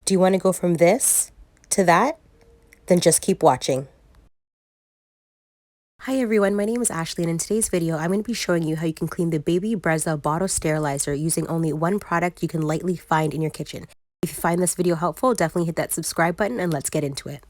Do you want to go from this to that? Then just keep watching. Hi everyone, my name is Ashley, and in today's video I'm going to be showing you how you can clean the Baby Brezza Bottle Sterilizer using only one product you can lightly find in your kitchen. If you find this video helpful, definitely hit that subscribe button and let's get into it.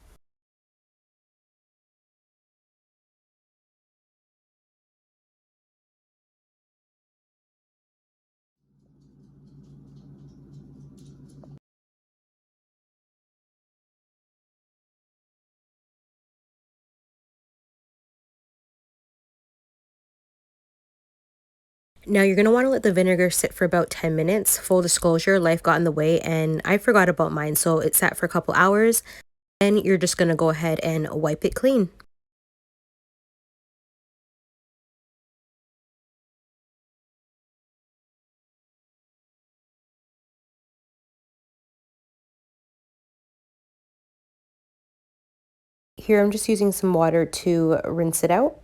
Now you're going to want to let the vinegar sit for about 10 minutes. Full disclosure, life got in the way and I forgot about mine, so it sat for a couple hours. And you're just going to go ahead and wipe it clean. Here I'm just using some water to rinse it out.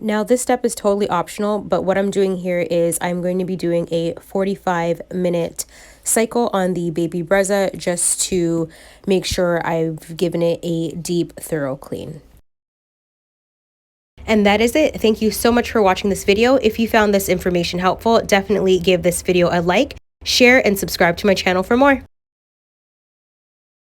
Now this step is totally optional, but what I'm doing here is I'm going to be doing a 45-minute cycle on the Baby Brezza just to make sure I've given it a deep, thorough clean. And that is it. Thank you so much for watching this video. If you found this information helpful, definitely give this video a like, share, and subscribe to my channel for more.